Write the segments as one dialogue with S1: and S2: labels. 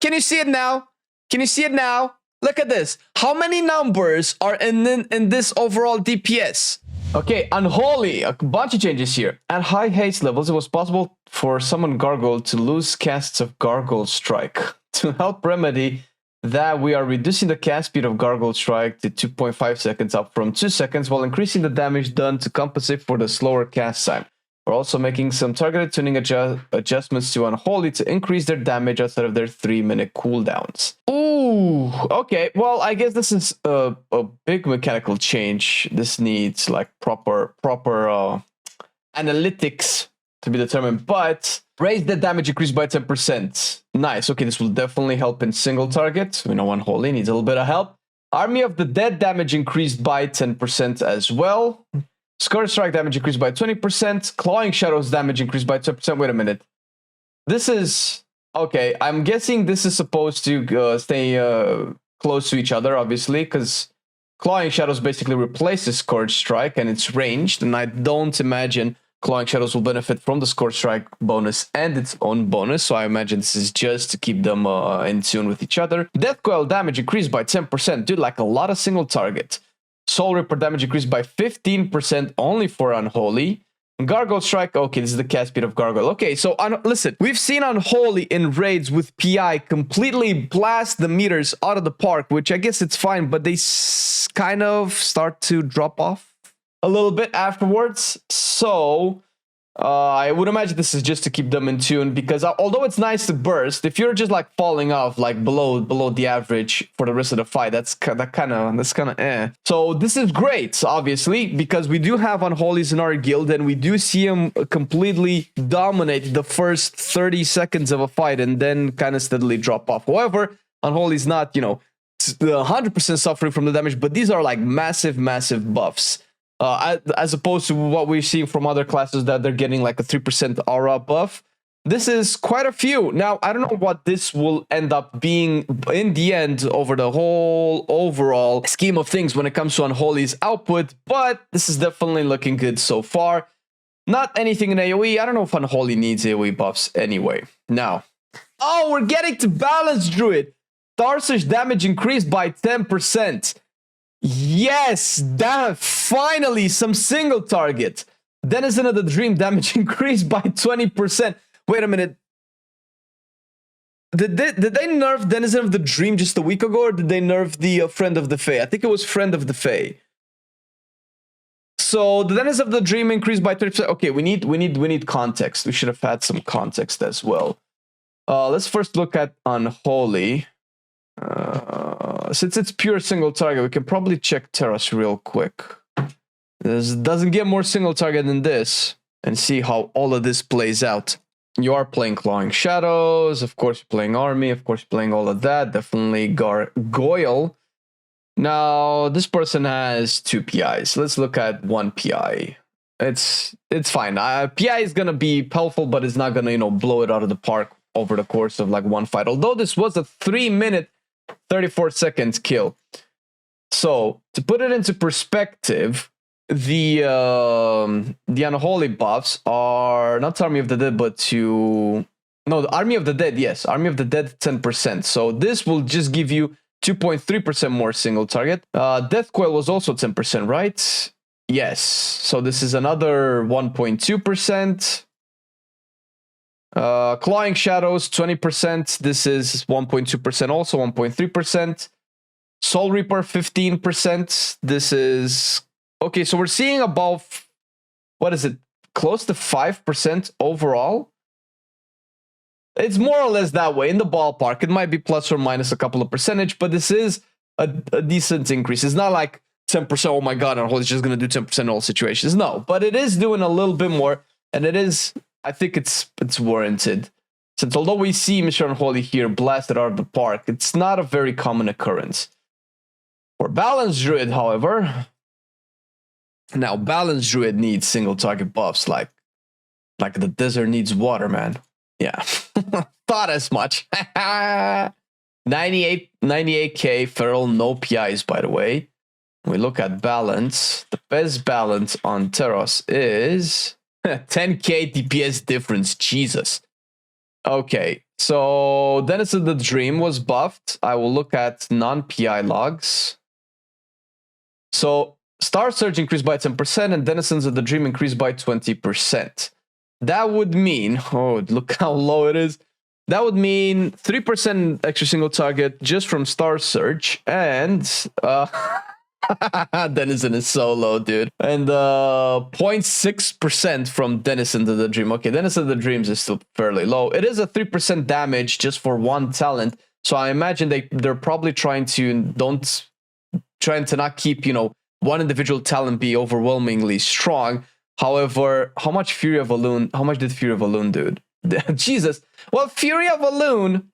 S1: Can you see it now? Can you see it now? Look at this. How many numbers are in this overall DPS? Okay, Unholy, a bunch of changes here. At high haste levels, it was possible for someone Gargoyle to lose casts of Gargoyle Strike. To help remedy that, we are reducing the cast speed of Gargoyle Strike to 2.5 seconds, up from 2 seconds, while increasing the damage done to compensate for the slower cast time. We're also making some targeted tuning adjustments to Unholy to increase their damage outside of their 3-minute cooldowns. Ooh, okay. Well, I guess this is a big mechanical change. This needs like proper analytics to be determined, but raise the damage increase by 10%. Nice. Okay, this will definitely help in single target. We know Unholy needs a little bit of help. Army of the Dead damage increased by 10% as well. Scourge Strike damage increased by 20%. Clawing Shadows damage increased by 10%. Wait a minute. This is... Okay, I'm guessing this is supposed to stay close to each other, obviously, because Clawing Shadows basically replaces Scourge Strike, and it's ranged, and I don't imagine Clawing Shadows will benefit from the Scourge Strike bonus and its own bonus, so I imagine this is just to keep them in tune with each other. Death Coil damage increased by 10%. Dude, like a lot of single target. Soul Ripper damage increased by 15% only for Unholy. Gargoyle Strike, okay, this is the cast speed of Gargoyle. Okay, so listen, we've seen Unholy in raids with PI completely blast the meters out of the park, which I guess it's fine, but they kind of start to drop off a little bit afterwards. So I would imagine this is just to keep them in tune, because although it's nice to burst, if you're just like falling off like below the average for the rest of the fight, that's kind of eh. So this is great, obviously, because we do have Unholies in our guild, and we do see them completely dominate the first 30 seconds of a fight and then kind of steadily drop off. However, Unholy's not, you know, 100% suffering from the damage, but these are like massive buffs. As opposed to what we're seeing from other classes that they're getting like a 3% aura buff. This is quite a few. Now, I don't know what this will end up being in the end over the whole overall scheme of things when it comes to Unholy's output, but this is definitely looking good so far. Not anything in AoE. I don't know if Unholy needs AoE buffs anyway. Now, oh, we're getting to Balance Druid. Tarsish damage increased by 10%. Yes, that finally some single target. Denizen of the Dream damage increased by 20%. Wait a minute. Did they nerf Denizen of the Dream just a week ago, or did they nerf the Friend of the Fae? I think it was Friend of the Fae. So the Denizen of the Dream increased by 30%. Okay, we need context. We should have had some context as well. Let's first look at Unholy. Since it's pure single target, we can probably check Terrace real quick. This doesn't get more single target than this, and see how all of this plays out. You are playing Clawing Shadows, of course you're playing Army, of course you're playing all of that, definitely Gargoyle. Now, this person has 2 PIs. Let's look at 1 PI. It's fine. PI is gonna be helpful, but it's not gonna, you know, blow it out of the park over the course of like one fight. Although this was a 3-minute 34 seconds kill. So to put it into perspective, the Unholy buffs are not Army of the Dead, but the Army of the Dead. Yes, Army of the Dead 10%. So this will just give you 2.3% more single target. Death Coil was also 10%, right? Yes. So this is another 1.2%. Clawing Shadows 20%. This is 1.2%, also 1.3%. Soul Reaper 15%. This is okay. So we're seeing above, what is it, close to 5% overall. It's more or less that way in the ballpark. It might be plus or minus a couple of percentage, but this is a decent increase. It's not like 10%. Oh my god, Unholy's just gonna do 10% in all situations. No, but it is doing a little bit more, and it is. I think it's warranted, since although we see Mr. Unholy here blasted out of the park, it's not a very common occurrence. For Balance Druid, however, now Balance Druid needs single target buffs like the desert needs water, man. Yeah, thought as much. 98k feral, no PIs, by the way. When we look at balance, the best balance on Terrace is 10k DPS difference. Jesus. Okay, so Denizen the Dream was buffed. I will look at non-PI logs. So Star Surge increased by 10% and Denizens of the Dream increased by 20%. That would mean, oh, look how low it is. That would mean 3% extra single target just from Star Surge, and Denizen is so low, dude. And 0.6% from Denizen of the Dream. Okay, Denizen of the Dreams is still fairly low. It is a 3% damage just for one talent, so I imagine they're probably trying to not keep, you know, one individual talent be overwhelmingly strong. However, how much did Fury of a Loon do? Jesus. Well, Fury of a Loon.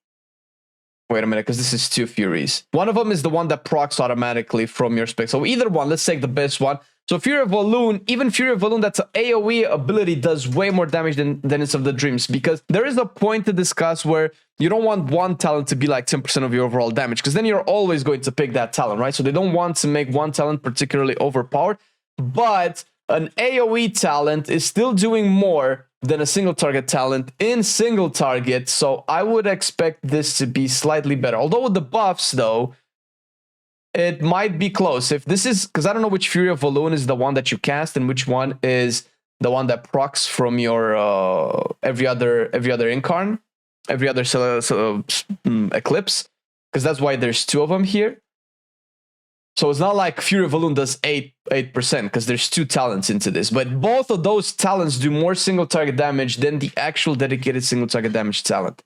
S1: Wait a minute, because this is two Furies. One of them is the one that procs automatically from your spec. So either one, let's take the best one. So Fury of a Loon, even Fury of a Loon, that's an AoE ability, does way more damage than Denizens of the Dreams, because there is a point to discuss where you don't want one talent to be like 10% of your overall damage, because then you're always going to pick that talent, right? So they don't want to make one talent particularly overpowered, but an AoE talent is still doing more than a single target talent in single target, so I would expect this to be slightly better. Although with the buffs, though, it might be close. If this is, because I don't know which Fury of Valoon is the one that you cast and which one is the one that procs from your every other incarn, every other eclipse, because that's why there's two of them here. So it's not like Fury of Valoon does 8%, because there's two talents into this. But both of those talents do more single target damage than the actual dedicated single target damage talent.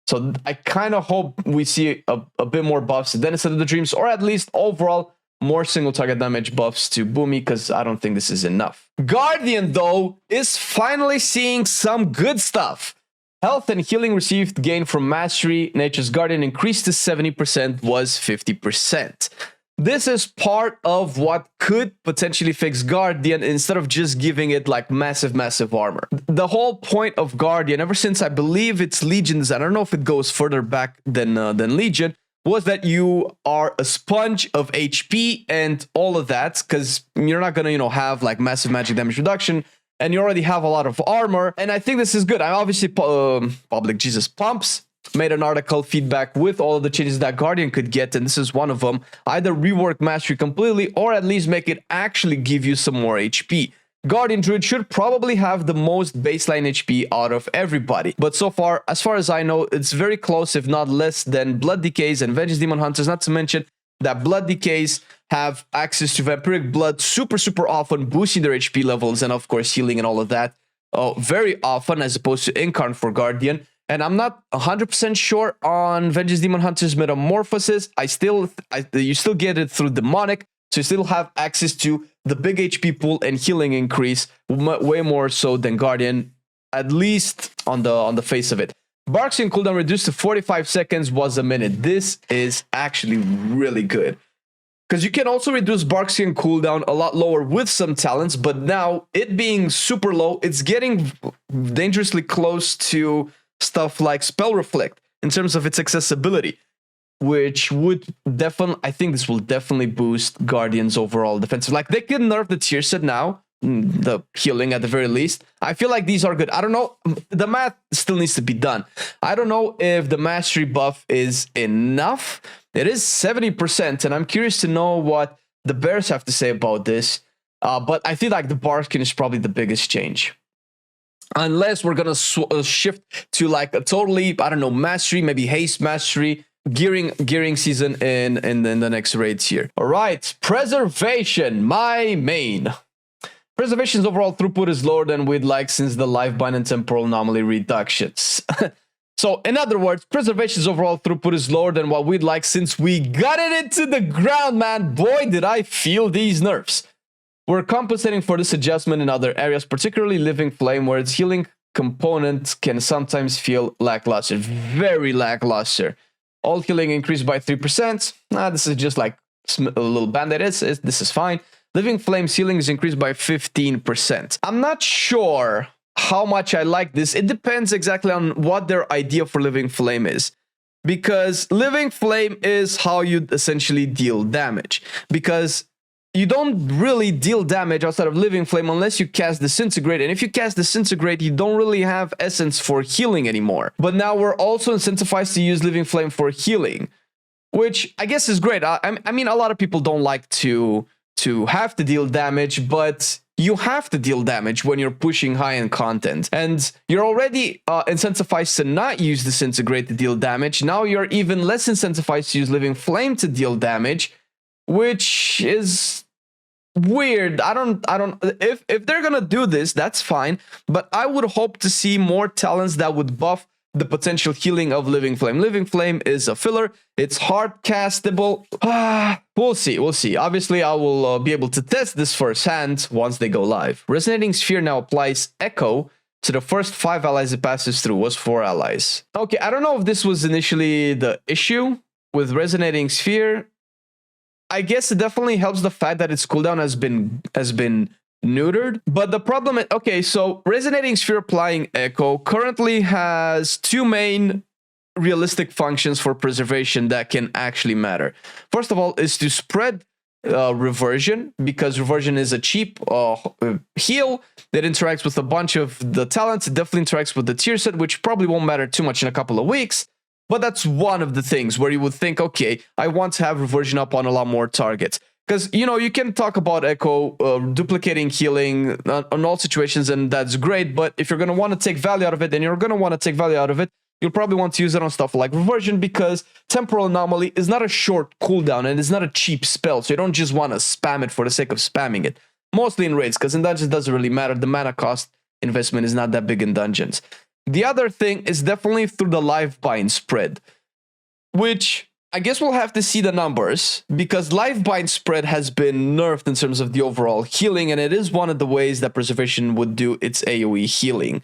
S1: So I kind of hope we see a bit more buffs to Denizen of the Dreams, or at least overall more single target damage buffs to Boomy, because I don't think this is enough. Guardian, though, is finally seeing some good stuff. Health and healing received gain from Mastery. Nature's Guardian increased to 70%, was 50%. This is part of what could potentially fix Guardian instead of just giving it like massive armor. The whole point of Guardian, ever since I believe it's Legion's, I don't know if it goes further back than Legion, was that you are a sponge of HP and all of that, because you're not gonna, you know, have like massive magic damage reduction, and you already have a lot of armor. And I think this is good. I obviously Pumps made an article feedback with all of the changes that Guardian could get, and this is one of them. Either rework Mastery completely, or at least make it actually give you some more HP. Guardian Druid should probably have the most baseline HP out of everybody, but so far, as far as I know, it's very close, if not less than Blood Decays and Vengeance Demon Hunters, not to mention that Blood Decays have access to Vampiric Blood super often, boosting their HP levels, and of course healing and all of that very often, as opposed to Incarn for Guardian. And I'm not 100% sure on Vengeance Demon Hunter's Metamorphosis. You still get it through Demonic, so you still have access to the big HP pool and healing increase, way more so than Guardian, at least on the face of it. Barksian cooldown reduced to 45 seconds, was a minute. This is actually really good, because you can also reduce Barksian cooldown a lot lower with some talents, but now it being super low, it's getting dangerously close to stuff like Spell Reflect in terms of its accessibility, which would definitely, I think this will definitely boost Guardian's overall defensive. Like, they can nerf the tier set now, the healing at the very least. I feel like these are good. I don't know, the math still needs to be done. I don't know if the Mastery buff is enough. It is 70%, and I'm curious to know what the Bears have to say about this. But I feel like the Barkskin is probably the biggest change. Unless we're gonna shift to like a totally, I don't know, Mastery, maybe Haste Mastery, gearing season in the next raids here. All right, Preservation, my main. Preservation's overall throughput is lower than we'd like since the life bind and temporal anomaly reductions. So in other words, Preservation's overall throughput is lower than what we'd like since we got it into the ground, man. Boy, did I feel these nerfs. We're compensating for this adjustment in other areas, particularly Living Flame, where its healing component can sometimes feel lackluster, very lackluster. All healing increased by 3%. This is just like a little band-aid. This is fine. Living Flame's healing is increased by 15%. I'm not sure how much I like this. It depends exactly on what their idea for Living Flame is, because Living Flame is how you essentially deal damage, because you don't really deal damage outside of Living Flame unless you cast Disintegrate. And if you cast Disintegrate, you don't really have Essence for healing anymore. But now we're also incentivized to use Living Flame for healing, which I guess is great. I mean, a lot of people don't like to have to deal damage, but you have to deal damage when you're pushing high-end content. And you're already incentivized to not use Disintegrate to deal damage. Now you're even less incentivized to use Living Flame to deal damage, which is weird. If they're gonna do this, that's fine, but I would hope to see more talents that would buff the potential healing of Living Flame. Living Flame is a filler. It's hard castable. We'll see. Obviously, I will be able to test this firsthand once they go live. Resonating Sphere now applies Echo to the first 5 allies it passes through. Was 4 allies. Okay, I don't know if this was initially the issue with Resonating Sphere. I guess it definitely helps the fact that its cooldown has been neutered, but the problem is, okay, so Resonating Sphere applying Echo currently has 2 main realistic functions for preservation that can actually matter. First of all is to spread reversion, because reversion is a cheap heal that interacts with a bunch of the talents. It definitely interacts with the tier set, which probably won't matter too much in a couple of weeks. But that's one of the things where you would think, okay, I want to have reversion up on a lot more targets. Because, you know, you can talk about Echo duplicating healing on all situations, and that's great. But if you're going to want to take value out of it, and you're going to want to take value out of it, you'll probably want to use it on stuff like Reversion, because Temporal Anomaly is not a short cooldown, and it's not a cheap spell. So you don't just want to spam it for the sake of spamming it. Mostly in raids, because in dungeons it doesn't really matter. The mana cost investment is not that big in dungeons. The other thing is definitely through the life bind spread, which I guess we'll have to see the numbers, because life bind spread has been nerfed in terms of the overall healing, and it is one of the ways that Preservation would do its AoE healing.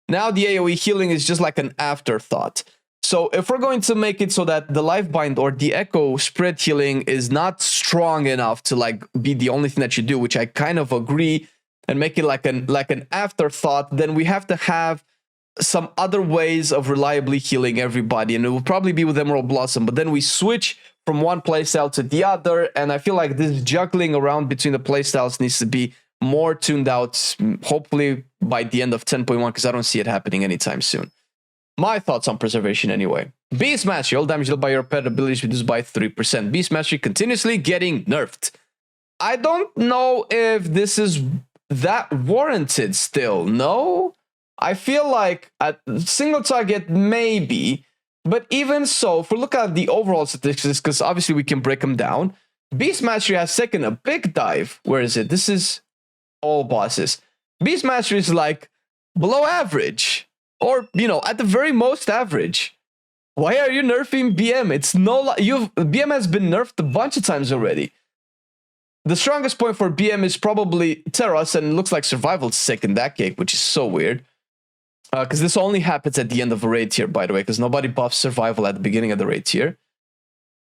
S1: Now the AoE healing is just like an afterthought. So if we're going to make it so that the life bind or the Echo spread healing is not strong enough to like be the only thing that you do, which I kind of agree, and make it like an afterthought, then we have to have some other ways of reliably healing everybody, and it will probably be with Emerald Blossom, but then we switch from one playstyle to the other, and I feel like this juggling around between the playstyles needs to be more tuned out, hopefully by the end of 10.1, because I don't see it happening anytime soon. My thoughts on Preservation anyway. Beast Mastery, all damage dealt by your pet abilities reduced by 3%. Beast Mastery continuously getting nerfed. I don't know if this is that warranted still, no? I feel like at single target, maybe, but even so, if we look at the overall statistics, because obviously we can break them down, Beast Mastery has taken a big dive. Where is it? This is all bosses. Beast Mastery is like below average, or, you know, at the very most average. Why are you nerfing BM? It's no, BM has been nerfed a bunch of times already. The strongest point for BM is probably Terras, and it looks like Survival's sick in that cake, which is so weird. Because this only happens at the end of a raid tier, by the way, because nobody buffs Survival at the beginning of the raid tier.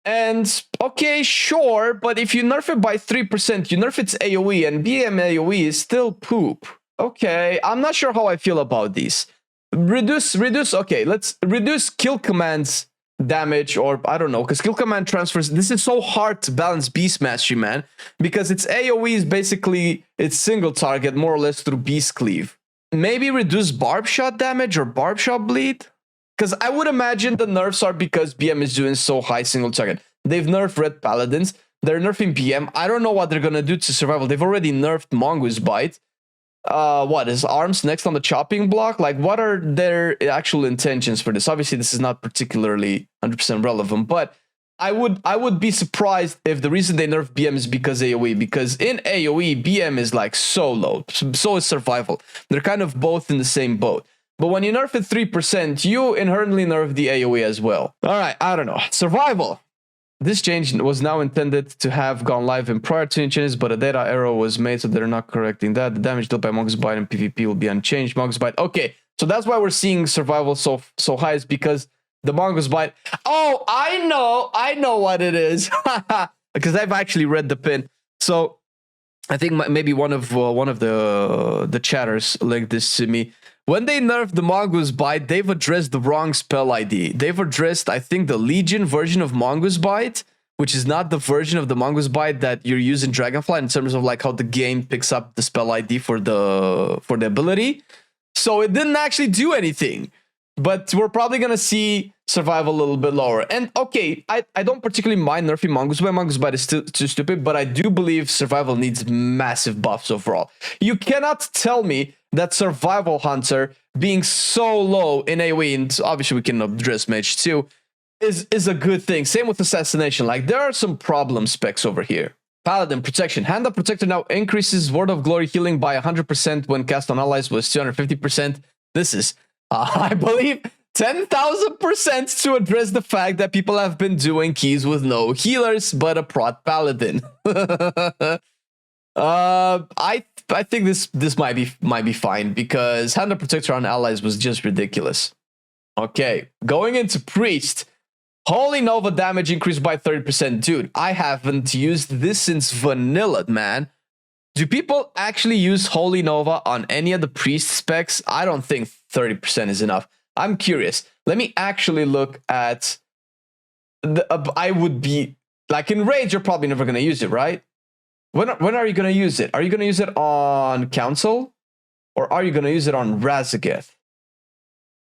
S1: And, okay, sure, but if you nerf it by 3%, you nerf its AoE, and BM AoE is still poop. Okay, I'm not sure how I feel about these. Okay, let's reduce kill commands damage, or I don't know, because kill command transfers, this is so hard to balance Beast Mastery, man, because its AoE is basically its single target, more or less, through Beast Cleave. Maybe reduce barb shot damage or barb shot bleed? Because I would imagine the nerfs are because BM is doing so high single target. They've nerfed Red Paladins. They're nerfing BM. I don't know what they're going to do to Survival. They've already nerfed Mongoose Bite. What is arms next on the chopping block? Like, what are their actual intentions for this? Obviously, this is not particularly 100% relevant, but I would be surprised if the reason they nerf BM is because AoE, because in AoE, BM is like so low, so is Survival. They're kind of both in the same boat. But when you nerf it 3%, you inherently nerf the AoE as well. All right, I don't know. Survival. This change was now intended to have gone live in prior to changes, but a data error was made, so they're not correcting that. The damage dealt by Mongoose Bite and PvP will be unchanged. Mongoose Bite. Okay, so that's why we're seeing Survival so high, is because the Mongoose Bite. Oh, I know what it is. Because I've actually read the pin. So I think maybe one of the chatters linked this to me. When they nerfed the Mongoose Bite, they've addressed the wrong spell ID. They've addressed, I think, the Legion version of Mongoose Bite, which is not the version of the Mongoose Bite that you're using Dragonflight in terms of like how the game picks up the spell ID for the ability. So it didn't actually do anything. But we're probably going to see survival a little bit lower. And okay, I don't particularly mind nerfing Mongoose Bite. Mongoose Bite is still too stupid, but I do believe survival needs massive buffs overall. You cannot tell me that Survival Hunter being so low in AoE, and obviously we can address Mage too, is a good thing. Same with Assassination. Like, there are some problem specs over here. Paladin Protection. Hand Up Protector now increases Word of Glory healing by 100% when cast on allies, was 250%. This is, I believe, 10,000% to address the fact that people have been doing keys with no healers but a Prot Paladin. I think this might be fine, because Hand Up Protector on allies was just ridiculous. Okay, going into Priest. Holy Nova damage increased by 30%. Dude, I haven't used this since vanilla, man. Do people actually use Holy Nova on any of the Priest specs? I don't think 30% is enough. I'm curious. Let me actually look at... I would be... Like, in Rage, you're probably never going to use it, right? When are you going to use it? Are you going to use it on Council? Or are you going to use it on Razageth?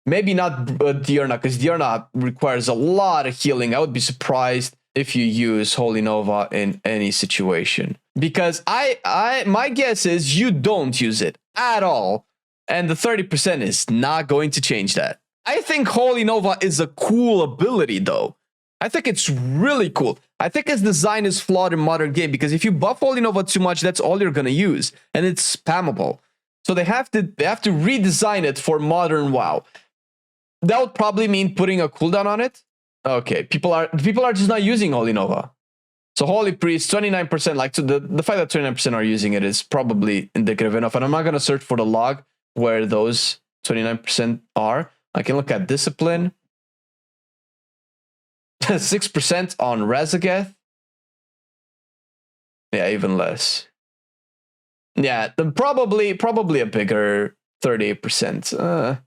S1: Maybe not Diurna, because Diurna requires a lot of healing. I would be surprised if you use Holy Nova in any situation. Because my guess is you don't use it at all. And the 30% is not going to change that. I think Holy Nova is a cool ability, though. I think it's really cool. I think its design is flawed in modern game, because if you buff Holy Nova too much, that's all you're going to use. And it's spammable. So they have to redesign it for modern WoW. That would probably mean putting a cooldown on it. Okay, people are just not using Holy Nova. So Holy Priest, 29%. Like, so the fact that 29% are using it is probably indicative enough. And I'm not going to search for the log where those 29% are. I can look at Discipline. 6% on Razageth. Yeah, even less. Yeah, probably a bigger 38%.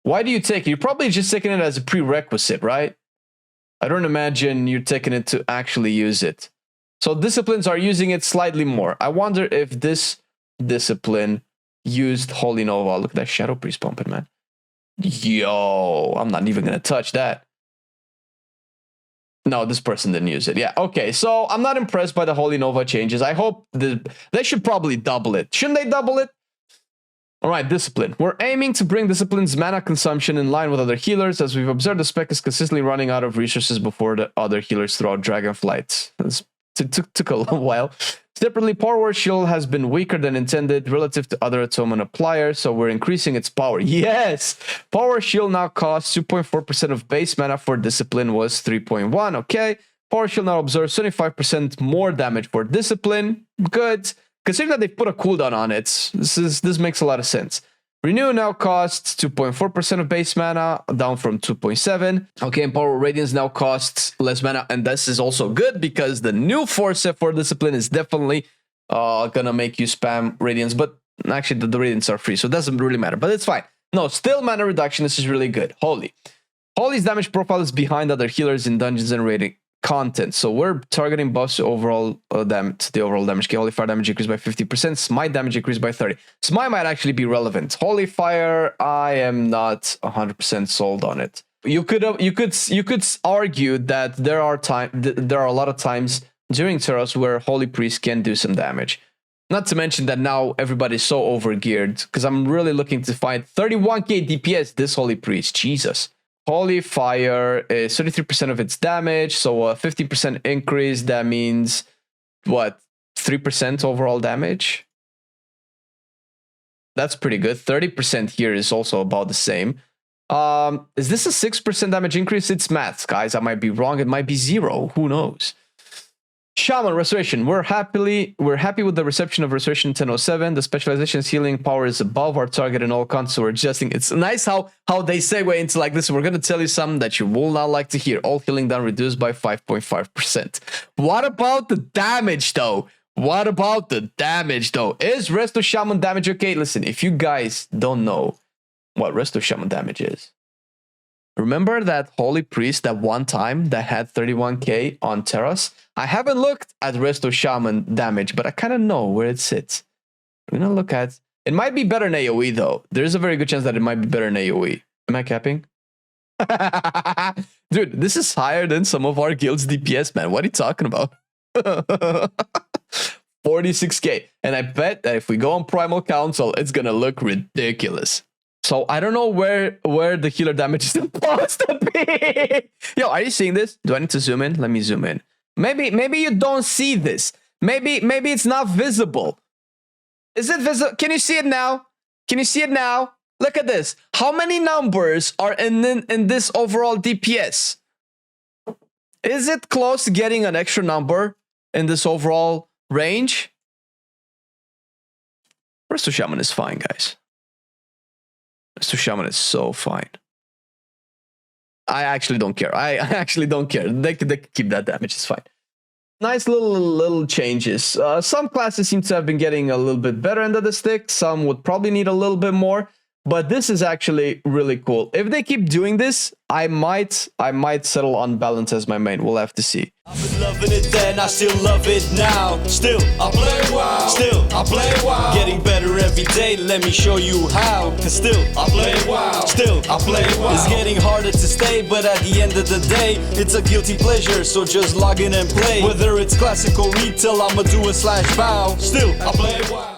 S1: Why do you take it? You're probably just taking it as a prerequisite, right? I don't imagine you're taking it to actually use it. So disciplines are using it slightly more. I wonder if this discipline used Holy Nova. Look at that Shadow Priest pumping, man. Yo, I'm not even going to touch that. No, this person didn't use it. Yeah, okay. So I'm not impressed by the Holy Nova changes. I hope they should probably double it. Shouldn't they double it? All right, Discipline. We're aiming to bring Discipline's mana consumption in line with other healers. As we've observed, the spec is consistently running out of resources before the other healers throughout Dragonflight. It took a little while. Separately, Power Word Shield has been weaker than intended relative to other Atonement appliers, so we're increasing its power. Yes! Power Word Shield now costs 2.4% of base mana. For Discipline was 3.1. Okay. Power Shield now absorbs 25% more damage for Discipline. Good. Considering that they put a cooldown on it, this makes a lot of sense. Renew now costs 2.4% of base mana, down from 2.7. Okay, and Power Radiance now costs less mana, and this is also good because the new force set for Discipline is definitely gonna make you spam Radiance, but actually the Radiance are free, so it doesn't really matter, but it's fine. No, still mana reduction, this is really good. Holy's damage profile is behind other healers in dungeons and raiding content, so we're targeting buffs to overall damage. The overall damage. Holy Fire damage increased by 50%. Smite damage increased by 30%. Smite might actually be relevant. Holy Fire, I am not 100% sold on it. You could argue that there are a lot of times during Teros where Holy Priest can do some damage. Not to mention that now everybody's so overgeared, because I'm really looking to find 31k DPS this Holy Priest. Jesus. Holy Fire is 33% of its damage, so a 50% increase, that means, what, 3% overall damage? That's pretty good. 30% here is also about the same. Is this a 6% damage increase? It's maths, guys. I might be wrong. It might be 0. Who knows? Shaman Restoration. We're happy with the reception of Restoration 1007. The specialization's healing power is above our target in all counts, so we're adjusting. It's nice how they segue into like this. We're going to tell you something that you will not like to hear. All healing down reduced by 5.5%. What about the damage, though? Is Resto Shaman damage okay? Listen, if you guys don't know what Resto Shaman damage is, Remember that Holy Priest that one time that had 31k on Terras? I haven't looked at Resto Shaman damage, but I kind of know where it sits. I'm gonna look at... It might be better in AoE though. There's a very good chance that it might be better in AoE. Am I capping? Dude, this is higher than some of our guild's DPS, man. What are you talking about? 46k. And I bet that if we go on Primal Council, it's gonna look ridiculous. So I don't know where the healer damage is supposed to be. Yo, are you seeing this? Do I need to zoom in? Let me zoom in. Maybe you don't see this. Maybe it's not visible. Is it visible? Can you see it now? Can you see it now? Look at this. How many numbers are in this overall DPS? Is it close to getting an extra number in this overall range? Resto Shaman is fine, guys. Resto Shaman is so fine. I actually don't care. I actually don't care. They could keep that damage. It's fine. Nice little changes. Some classes seem to have been getting a little bit better end of the stick. Some would probably need a little bit more. But this is actually really cool. If they keep doing this, I might settle on balance as my main. We'll have to see.
S2: I've been loving it then, I still love it now. Still, I play WoW. Still, I play WoW. Getting better every day, let me show you how. Cause still, I play WoW. Still, I play WoW. It's getting harder to stay, but at the end of the day, it's a guilty pleasure, so just log in and play. Whether it's classical retail, I'ma do a /bow. Still, I play WoW.